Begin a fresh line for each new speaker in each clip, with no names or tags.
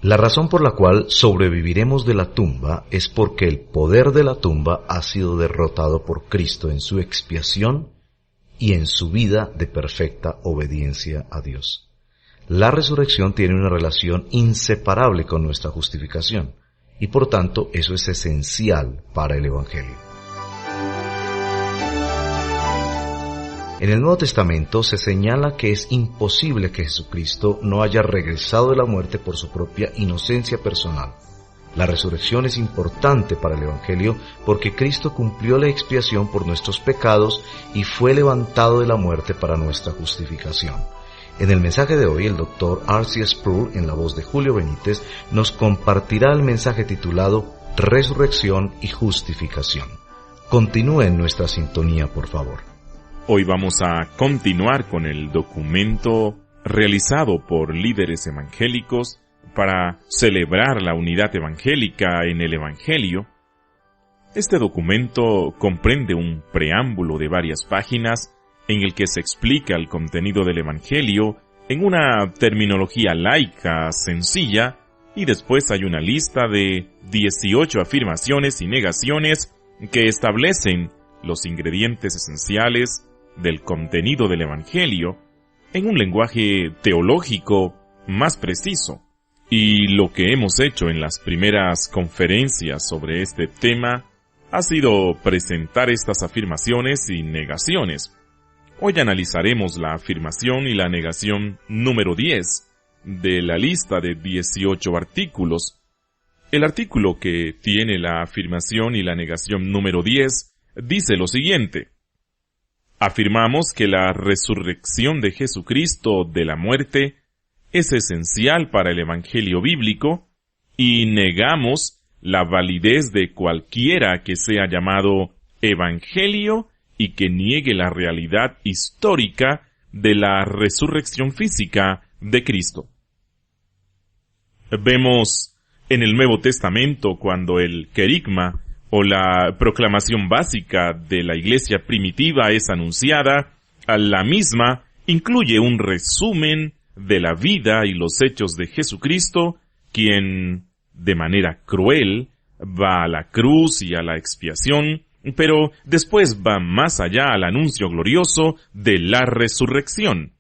La razón por la cual sobreviviremos de la tumba es porque el poder de la tumba ha sido derrotado por Cristo en su expiación y en su vida de perfecta obediencia a Dios. La resurrección tiene una relación inseparable con nuestra justificación y por tanto eso es esencial para el Evangelio. En el Nuevo Testamento se señala que es imposible que Jesucristo no haya regresado de la muerte por su propia inocencia personal. La resurrección es importante para el Evangelio porque Cristo cumplió la expiación por nuestros pecados y fue levantado de la muerte para nuestra justificación. En el mensaje de hoy, el Dr. R.C. Sproul, en la voz de Julio Benítez, nos compartirá el mensaje titulado Resurrección y Justificación. Continúe en nuestra sintonía, por favor.
Hoy vamos a continuar con el documento realizado por líderes evangélicos para celebrar la unidad evangélica en el Evangelio. Este documento comprende un preámbulo de varias páginas en el que se explica el contenido del Evangelio en una terminología laica, sencilla, y después hay una lista de 18 afirmaciones y negaciones que establecen los ingredientes esenciales del contenido del Evangelio en un lenguaje teológico más preciso. Y lo que hemos hecho en las primeras conferencias sobre este tema ha sido presentar estas afirmaciones y negaciones. Hoy analizaremos la afirmación y la negación número 10 de la lista de 18 artículos. El artículo que tiene la afirmación y la negación número 10 dice lo siguiente: afirmamos que la resurrección de Jesucristo de la muerte es esencial para el Evangelio bíblico y negamos la validez de cualquiera que sea llamado Evangelio y que niegue la realidad histórica de la resurrección física de Cristo. Vemos en el Nuevo Testamento cuando el querigma o la proclamación básica de la iglesia primitiva es anunciada, la misma incluye un resumen de la vida y los hechos de Jesucristo, quien, de manera cruel, va a la cruz y a la expiación, pero después va más allá al anuncio glorioso de la resurrección.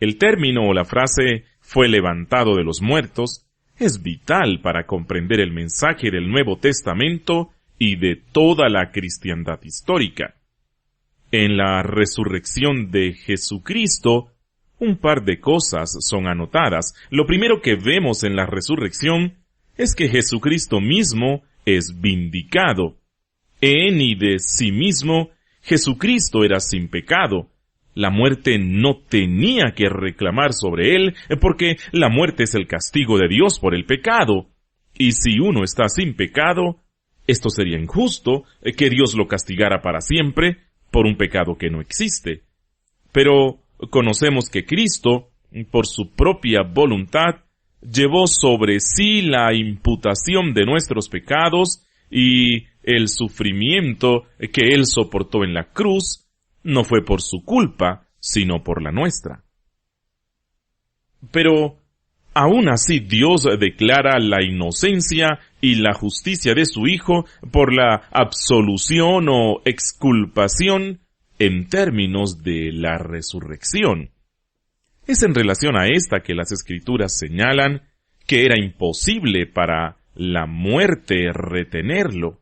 El término o la frase «fue levantado de los muertos» es vital para comprender el mensaje del Nuevo Testamento y de toda la cristiandad histórica. En la resurrección de Jesucristo, un par de cosas son anotadas. Lo primero que vemos en la resurrección es que Jesucristo mismo es vindicado. En y de sí mismo, Jesucristo era sin pecado. La muerte no tenía que reclamar sobre él, porque la muerte es el castigo de Dios por el pecado. Y si uno está sin pecado, esto sería injusto, que Dios lo castigara para siempre por un pecado que no existe. Pero conocemos que Cristo, por su propia voluntad, llevó sobre sí la imputación de nuestros pecados y el sufrimiento que él soportó en la cruz no fue por su culpa, sino por la nuestra. Pero, aún así Dios declara la inocencia y la justicia de su Hijo por la absolución o exculpación en términos de la resurrección. Es en relación a esta que las Escrituras señalan que era imposible para la muerte retenerlo.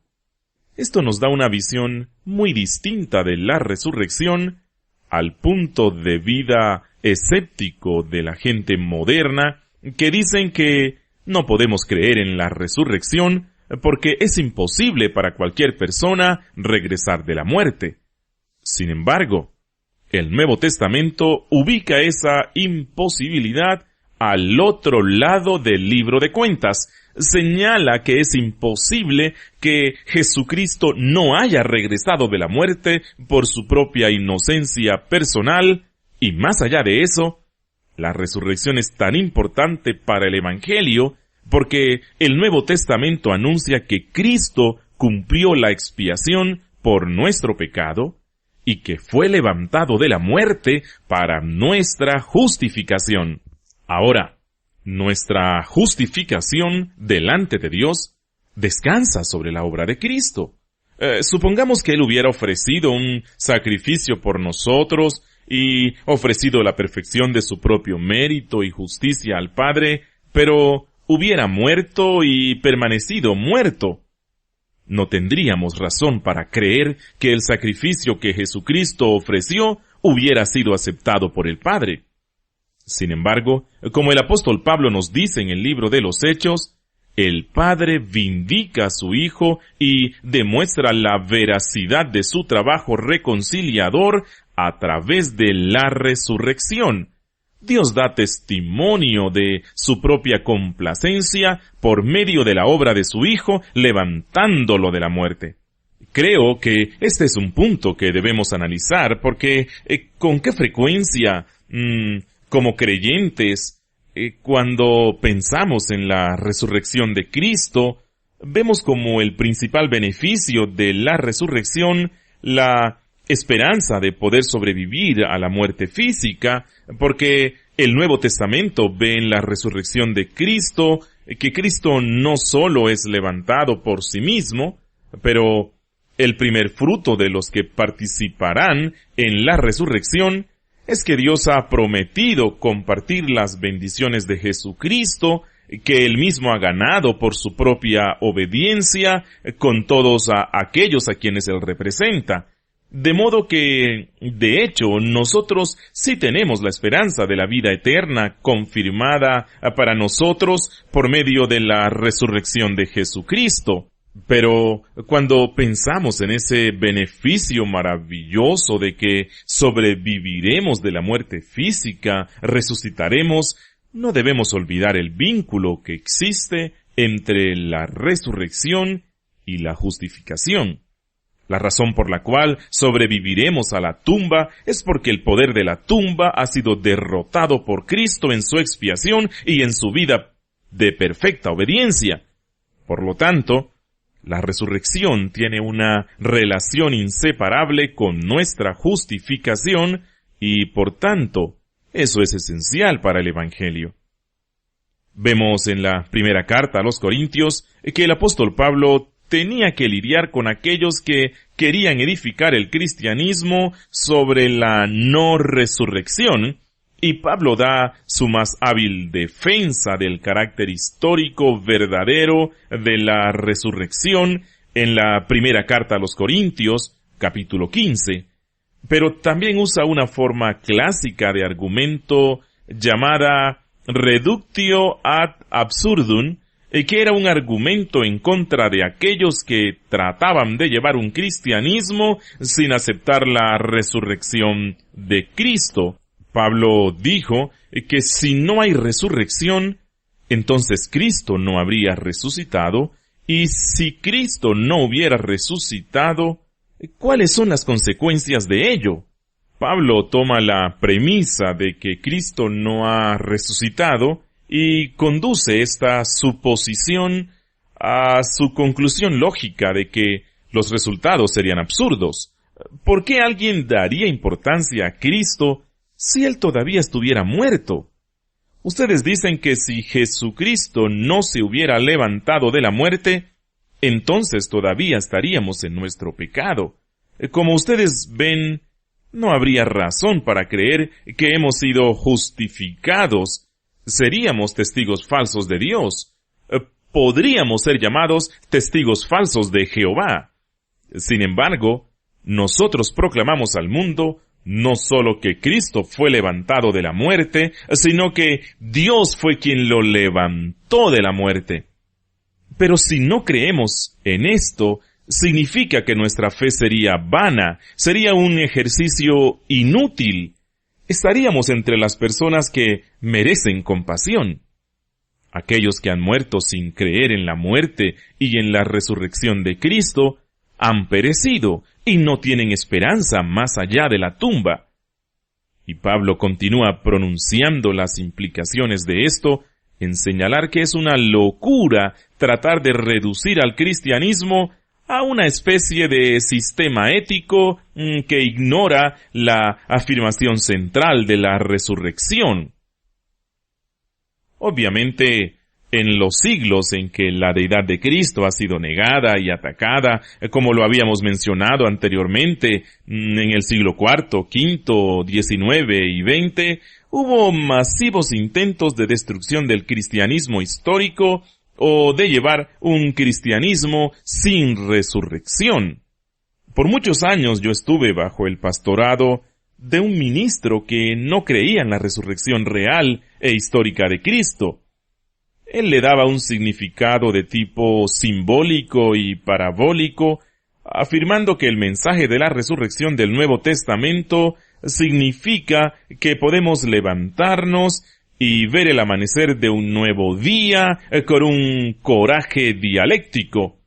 Esto nos da una visión muy distinta de la resurrección al punto de vida escéptico de la gente moderna que dicen que no podemos creer en la resurrección porque es imposible para cualquier persona regresar de la muerte. Sin embargo, el Nuevo Testamento ubica esa imposibilidad al otro lado del libro de cuentas. Señala que es imposible que Jesucristo no haya regresado de la muerte por su propia inocencia personal, y más allá de eso, la resurrección es tan importante para el Evangelio porque el Nuevo Testamento anuncia que Cristo cumplió la expiación por nuestro pecado y que fue levantado de la muerte para nuestra justificación. Ahora, Nuestra justificación delante de Dios descansa sobre la obra de Cristo. Supongamos que Él hubiera ofrecido un sacrificio por nosotros y ofrecido la perfección de su propio mérito y justicia al Padre, pero hubiera muerto y permanecido muerto. No tendríamos razón para creer que el sacrificio que Jesucristo ofreció hubiera sido aceptado por el Padre. Sin embargo, como el apóstol Pablo nos dice en el libro de los Hechos, el Padre vindica a su Hijo y demuestra la veracidad de su trabajo reconciliador a través de la resurrección. Dios da testimonio de su propia complacencia por medio de la obra de su Hijo, levantándolo de la muerte. Creo que este es un punto que debemos analizar, porque ¿con qué frecuencia, como creyentes, cuando pensamos en la resurrección de Cristo, vemos como el principal beneficio de la resurrección la esperanza de poder sobrevivir a la muerte física, porque el Nuevo Testamento ve en la resurrección de Cristo que Cristo no solo es levantado por sí mismo, pero el primer fruto de los que participarán en la resurrección es que Dios ha prometido compartir las bendiciones de Jesucristo que Él mismo ha ganado por su propia obediencia con todos aquellos a quienes Él representa. De modo que, de hecho, nosotros sí tenemos la esperanza de la vida eterna confirmada para nosotros por medio de la resurrección de Jesucristo. Pero cuando pensamos en ese beneficio maravilloso de que sobreviviremos de la muerte física, resucitaremos, no debemos olvidar el vínculo que existe entre la resurrección y la justificación. La razón por la cual sobreviviremos a la tumba es porque el poder de la tumba ha sido derrotado por Cristo en su expiación y en su vida de perfecta obediencia. Por lo tanto, la resurrección tiene una relación inseparable con nuestra justificación y, por tanto, eso es esencial para el Evangelio. Vemos en la primera carta a los Corintios que el apóstol Pablo tenía que lidiar con aquellos que querían edificar el cristianismo sobre la no resurrección, y Pablo da su más hábil defensa del carácter histórico verdadero de la resurrección en la primera carta a los Corintios, capítulo 15, pero también usa una forma clásica de argumento llamada reductio ad absurdum, que era un argumento en contra de aquellos que trataban de llevar un cristianismo sin aceptar la resurrección de Cristo. Pablo dijo que si no hay resurrección, entonces Cristo no habría resucitado, y si Cristo no hubiera resucitado, ¿cuáles son las consecuencias de ello? Pablo toma la premisa de que Cristo no ha resucitado y conduce esta suposición a su conclusión lógica de que los resultados serían absurdos. ¿Por qué alguien daría importancia a Cristo si Él todavía estuviera muerto? Ustedes dicen que si Jesucristo no se hubiera levantado de la muerte, entonces todavía estaríamos en nuestro pecado. Como ustedes ven, no habría razón para creer que hemos sido justificados. Seríamos testigos falsos de Dios. Podríamos ser llamados testigos falsos de Jehová. Sin embargo, nosotros proclamamos al mundo no solo que Cristo fue levantado de la muerte, sino que Dios fue quien lo levantó de la muerte. Pero si no creemos en esto, significa que nuestra fe sería vana, sería un ejercicio inútil. Estaríamos entre las personas que merecen compasión. Aquellos que han muerto sin creer en la muerte y en la resurrección de Cristo han perecido y no tienen esperanza más allá de la tumba. Y Pablo continúa pronunciando las implicaciones de esto en señalar que es una locura tratar de reducir al cristianismo a una especie de sistema ético que ignora la afirmación central de la resurrección. Obviamente, en los siglos en que la deidad de Cristo ha sido negada y atacada, como lo habíamos mencionado anteriormente, en el siglo IV, V, XIX y XX, hubo masivos intentos de destrucción del cristianismo histórico o de llevar un cristianismo sin resurrección. Por muchos años yo estuve bajo el pastorado de un ministro que no creía en la resurrección real e histórica de Cristo. Él le daba un significado de tipo simbólico y parabólico, afirmando que el mensaje de la resurrección del Nuevo Testamento significa que podemos levantarnos y ver el amanecer de un nuevo día con un coraje dialéctico.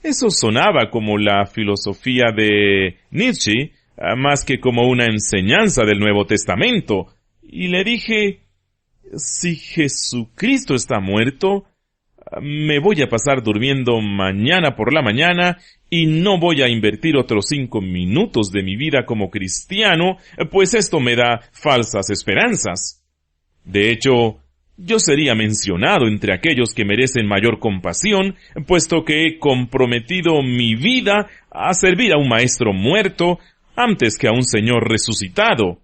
Eso sonaba como la filosofía de Nietzsche, más que como una enseñanza del Nuevo Testamento. Y le dije, si Jesucristo está muerto, me voy a pasar durmiendo mañana por la mañana y no voy a invertir otros 5 minutos de mi vida como cristiano, pues esto me da falsas esperanzas. De hecho, yo sería mencionado entre aquellos que merecen mayor compasión, puesto que he comprometido mi vida a servir a un maestro muerto antes que a un Señor resucitado.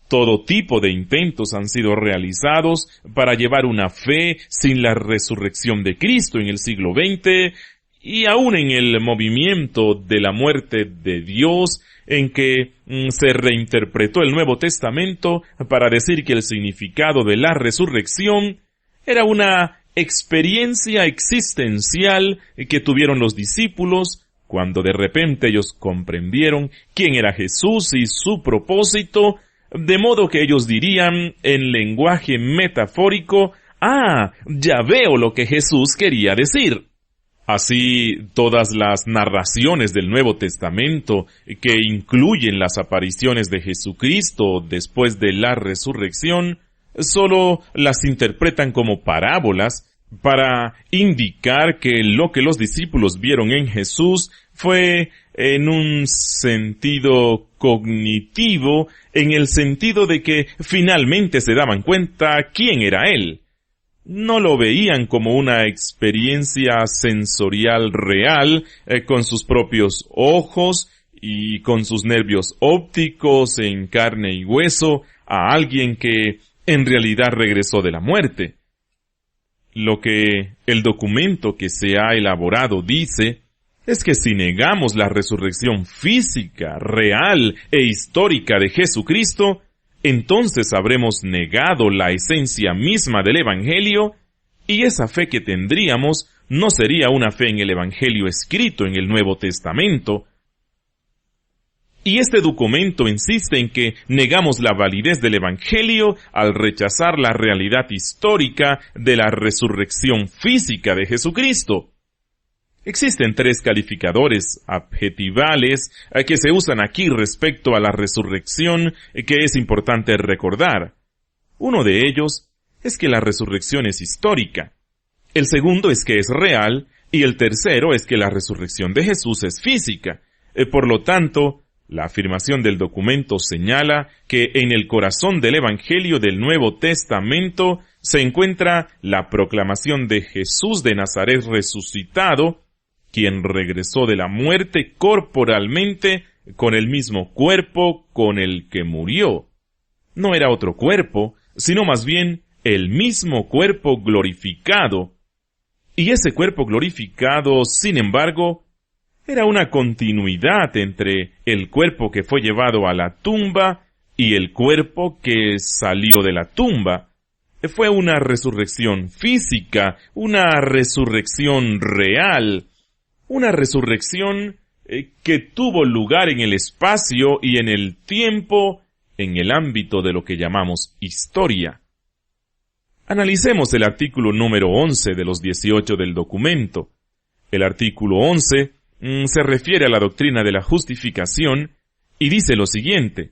Todo tipo de intentos han sido realizados para llevar una fe sin la resurrección de Cristo en el siglo XX y aún en el movimiento de la muerte de Dios en que se reinterpretó el Nuevo Testamento para decir que el significado de la resurrección era una experiencia existencial que tuvieron los discípulos cuando de repente ellos comprendieron quién era Jesús y su propósito, de modo que ellos dirían en lenguaje metafórico, ya veo lo que Jesús quería decir. Así, todas las narraciones del Nuevo Testamento, que incluyen las apariciones de Jesucristo después de la resurrección, solo las interpretan como parábolas para indicar que lo que los discípulos vieron en Jesús fue en un sentido cognitivo, en el sentido de que finalmente se daban cuenta quién era Él. No lo veían como una experiencia sensorial real, con sus propios ojos y con sus nervios ópticos en carne y hueso, a alguien que en realidad regresó de la muerte. Lo que el documento que se ha elaborado dice es que si negamos la resurrección física, real e histórica de Jesucristo, entonces habremos negado la esencia misma del Evangelio, y esa fe que tendríamos no sería una fe en el Evangelio escrito en el Nuevo Testamento. Y este documento insiste en que negamos la validez del Evangelio al rechazar la realidad histórica de la resurrección física de Jesucristo. Existen 3 calificadores adjetivales que se usan aquí respecto a la resurrección que es importante recordar. Uno de ellos es que la resurrección es histórica. El segundo es que es real y el tercero es que la resurrección de Jesús es física. Por lo tanto, la afirmación del documento señala que en el corazón del Evangelio del Nuevo Testamento se encuentra la proclamación de Jesús de Nazaret resucitado, quien regresó de la muerte corporalmente con el mismo cuerpo con el que murió. No era otro cuerpo, sino más bien el mismo cuerpo glorificado. Y ese cuerpo glorificado, sin embargo, era una continuidad entre el cuerpo que fue llevado a la tumba y el cuerpo que salió de la tumba. Fue una resurrección física, una resurrección real, una resurrección que tuvo lugar en el espacio y en el tiempo, en el ámbito de lo que llamamos historia. Analicemos el artículo número 11 de los 18 del documento. El artículo 11 se refiere a la doctrina de la justificación y dice lo siguiente: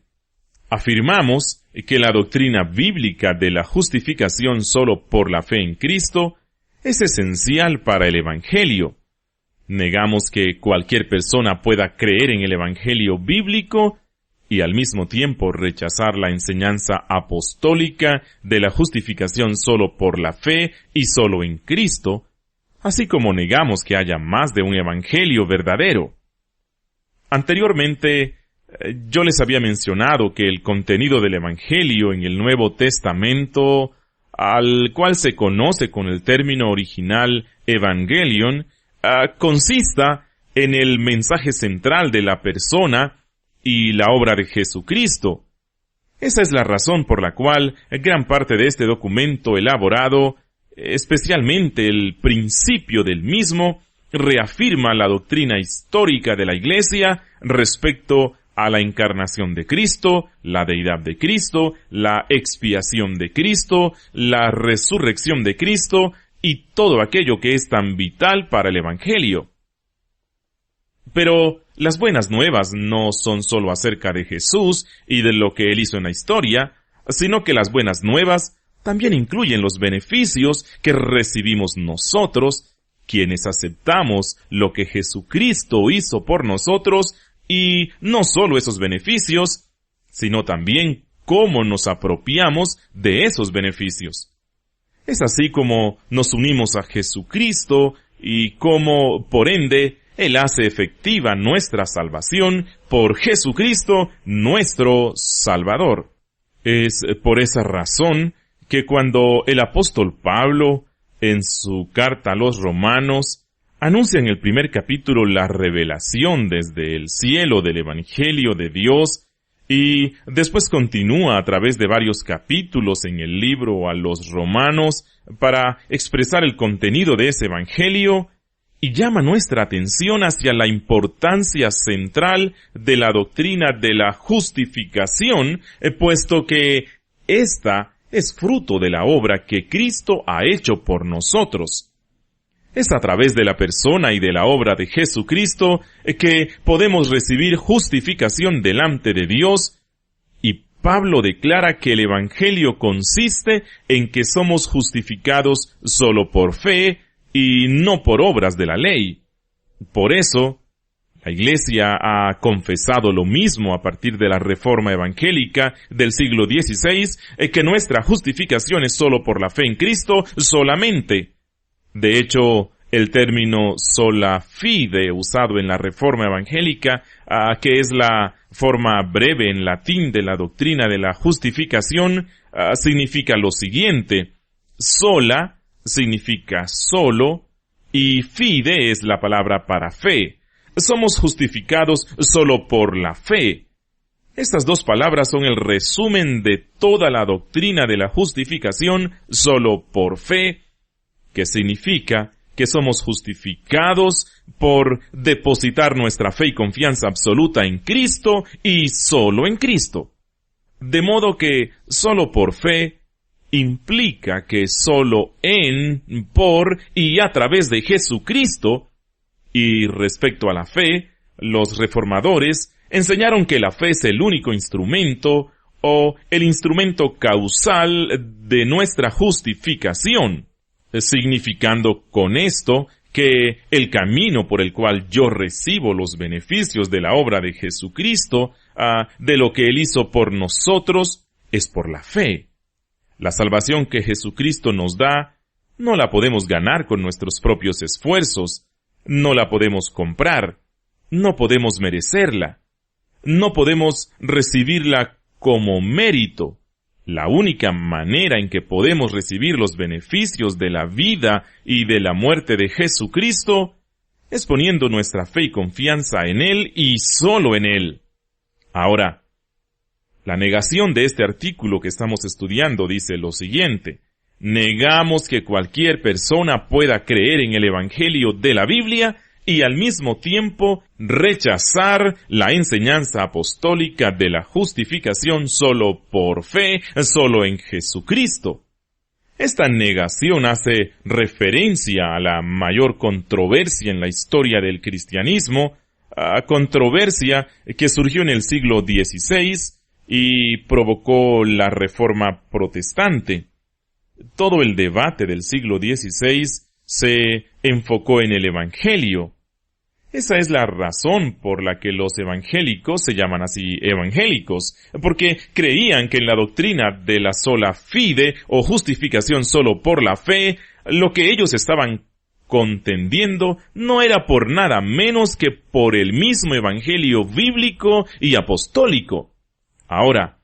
afirmamos que la doctrina bíblica de la justificación solo por la fe en Cristo es esencial para el Evangelio. Negamos que cualquier persona pueda creer en el Evangelio bíblico y al mismo tiempo rechazar la enseñanza apostólica de la justificación solo por la fe y solo en Cristo, así como negamos que haya más de un evangelio verdadero. Anteriormente, yo les había mencionado que el contenido del evangelio en el Nuevo Testamento, al cual se conoce con el término original evangelion, consista en el mensaje central de la persona y la obra de Jesucristo. Esa es la razón por la cual gran parte de este documento elaborado, especialmente el principio del mismo, reafirma la doctrina histórica de la Iglesia respecto a la encarnación de Cristo, la deidad de Cristo, la expiación de Cristo, la resurrección de Cristo y todo aquello que es tan vital para el Evangelio. Pero las buenas nuevas no son solo acerca de Jesús y de lo que Él hizo en la historia, sino que las buenas nuevas también incluyen los beneficios que recibimos nosotros, quienes aceptamos lo que Jesucristo hizo por nosotros, y no solo esos beneficios, sino también cómo nos apropiamos de esos beneficios. Es así como nos unimos a Jesucristo y cómo, por ende, Él hace efectiva nuestra salvación por Jesucristo, nuestro Salvador. Es por esa razón que cuando el apóstol Pablo, en su carta a los Romanos, anuncia en el primer capítulo la revelación desde el cielo del Evangelio de Dios, y después continúa a través de varios capítulos en el libro a los Romanos para expresar el contenido de ese Evangelio, y llama nuestra atención hacia la importancia central de la doctrina de la justificación, puesto que esta es fruto de la obra que Cristo ha hecho por nosotros. Es a través de la persona y de la obra de Jesucristo que podemos recibir justificación delante de Dios, y Pablo declara que el Evangelio consiste en que somos justificados solo por fe y no por obras de la ley. Por eso, la Iglesia ha confesado lo mismo a partir de la Reforma Evangélica del siglo XVI, que nuestra justificación es solo por la fe en Cristo solamente. De hecho, el término sola fide usado en la Reforma Evangélica, que es la forma breve en latín de la doctrina de la justificación, significa lo siguiente: sola significa solo y fide es la palabra para fe. Somos justificados solo por la fe. Estas dos palabras son el resumen de toda la doctrina de la justificación solo por fe, que significa que somos justificados por depositar nuestra fe y confianza absoluta en Cristo y solo en Cristo. De modo que solo por fe implica que solo en, por y a través de Jesucristo. Y respecto a la fe, los reformadores enseñaron que la fe es el único instrumento o el instrumento causal de nuestra justificación, significando con esto que el camino por el cual yo recibo los beneficios de la obra de Jesucristo, de lo que Él hizo por nosotros, es por la fe. La salvación que Jesucristo nos da, no la podemos ganar con nuestros propios esfuerzos, no la podemos comprar, no podemos merecerla, no podemos recibirla como mérito. La única manera en que podemos recibir los beneficios de la vida y de la muerte de Jesucristo es poniendo nuestra fe y confianza en Él y solo en Él. Ahora, la negación de este artículo que estamos estudiando dice lo siguiente: negamos que cualquier persona pueda creer en el Evangelio de la Biblia y al mismo tiempo rechazar la enseñanza apostólica de la justificación solo por fe, solo en Jesucristo. Esta negación hace referencia a la mayor controversia en la historia del cristianismo, controversia que surgió en el siglo XVI y provocó la Reforma Protestante. Todo el debate del siglo XVI se enfocó en el Evangelio. Esa es la razón por la que los evangélicos se llaman así evangélicos, porque creían que en la doctrina de la sola fide o justificación solo por la fe, lo que ellos estaban contendiendo no era por nada menos que por el mismo evangelio bíblico y apostólico. Ahora,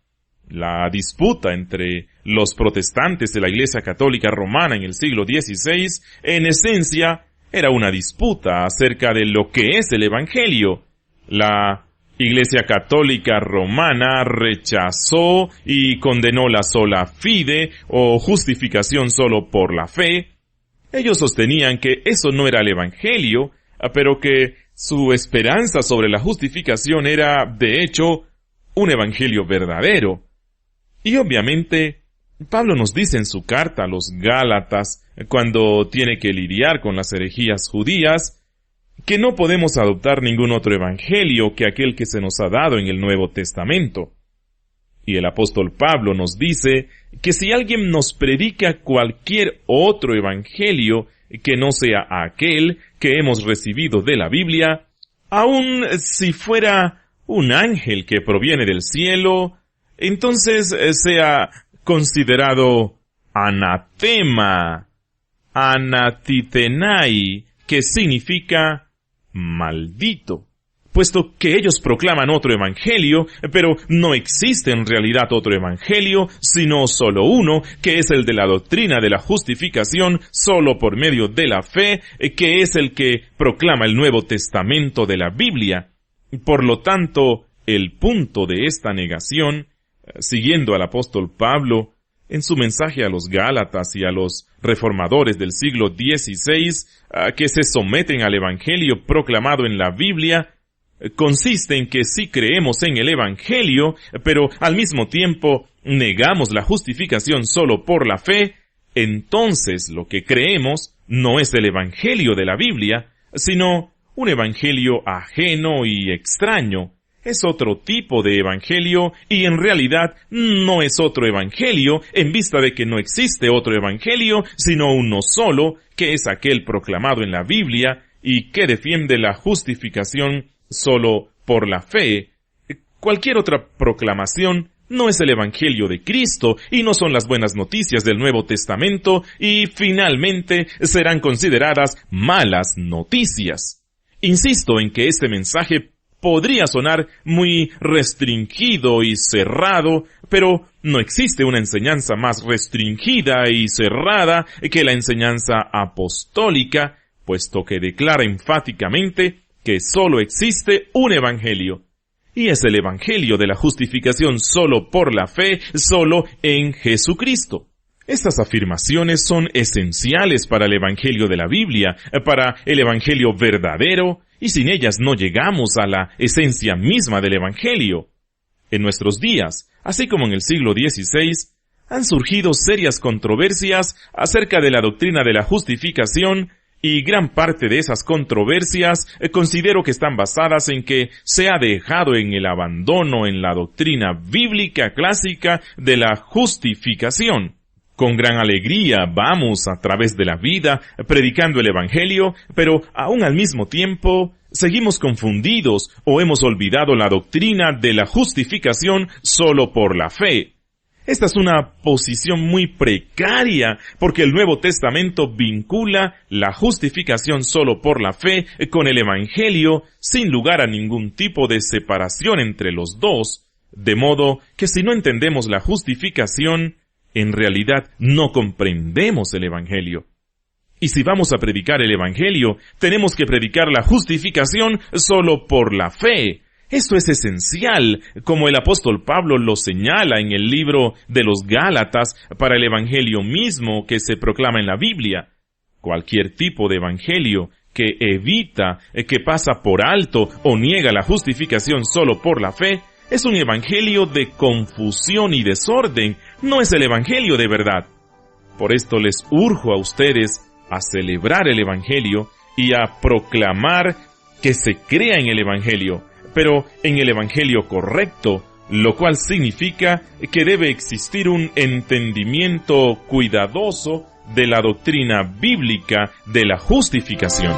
la disputa entre los protestantes de la Iglesia Católica Romana en el siglo XVI, en esencia, era una disputa acerca de lo que es el Evangelio. La Iglesia Católica Romana rechazó y condenó la sola fide o justificación solo por la fe. Ellos sostenían que eso no era el Evangelio, pero que su esperanza sobre la justificación era, de hecho, un Evangelio verdadero. Y obviamente, Pablo nos dice en su carta a los Gálatas, cuando tiene que lidiar con las herejías judías, que no podemos adoptar ningún otro evangelio que aquel que se nos ha dado en el Nuevo Testamento. Y el apóstol Pablo nos dice que si alguien nos predica cualquier otro evangelio que no sea aquel que hemos recibido de la Biblia, aun si fuera un ángel que proviene del cielo, entonces sea considerado anatema, anatitenai, que significa maldito, puesto que ellos proclaman otro evangelio, pero no existe en realidad otro evangelio, sino solo uno, que es el de la doctrina de la justificación solo por medio de la fe, que es el que proclama el Nuevo Testamento de la Biblia. Por lo tanto, el punto de esta negación, siguiendo al apóstol Pablo, en su mensaje a los Gálatas y a los reformadores del siglo XVI, que se someten al evangelio proclamado en la Biblia, consiste en que sí creemos en el evangelio, pero al mismo tiempo negamos la justificación solo por la fe. Entonces lo que creemos no es el evangelio de la Biblia, sino un evangelio ajeno y extraño. Es otro tipo de evangelio y en realidad no es otro evangelio en vista de que no existe otro evangelio sino uno solo, que es aquel proclamado en la Biblia y que defiende la justificación solo por la fe. Cualquier otra proclamación no es el evangelio de Cristo y no son las buenas noticias del Nuevo Testamento y finalmente serán consideradas malas noticias. Insisto en que este mensaje podría sonar muy restringido y cerrado, pero no existe una enseñanza más restringida y cerrada que la enseñanza apostólica, puesto que declara enfáticamente que solo existe un evangelio, y es el evangelio de la justificación solo por la fe, solo en Jesucristo. Estas afirmaciones son esenciales para el evangelio de la Biblia, para el evangelio verdadero, y sin ellas no llegamos a la esencia misma del evangelio. En nuestros días, así como en el siglo XVI, han surgido serias controversias acerca de la doctrina de la justificación, y gran parte de esas controversias considero que están basadas en que se ha dejado en el abandono en la doctrina bíblica clásica de la justificación. Con gran alegría vamos a través de la vida predicando el evangelio, pero aún al mismo tiempo seguimos confundidos o hemos olvidado la doctrina de la justificación solo por la fe. Esta es una posición muy precaria, porque el Nuevo Testamento vincula la justificación solo por la fe con el Evangelio, sin lugar a ningún tipo de separación entre los dos, de modo que si no entendemos la justificación, en realidad no comprendemos el Evangelio. Y si vamos a predicar el Evangelio, tenemos que predicar la justificación solo por la fe. Esto es esencial, como el apóstol Pablo lo señala en el libro de los Gálatas para el evangelio mismo que se proclama en la Biblia. Cualquier tipo de evangelio que evita, que pasa por alto o niega la justificación solo por la fe, es un evangelio de confusión y desorden, no es el evangelio de verdad. Por esto les urjo a ustedes a celebrar el evangelio y a proclamar que se crea en el evangelio, pero en el evangelio correcto, lo cual significa que debe existir un entendimiento cuidadoso de la doctrina bíblica de la justificación.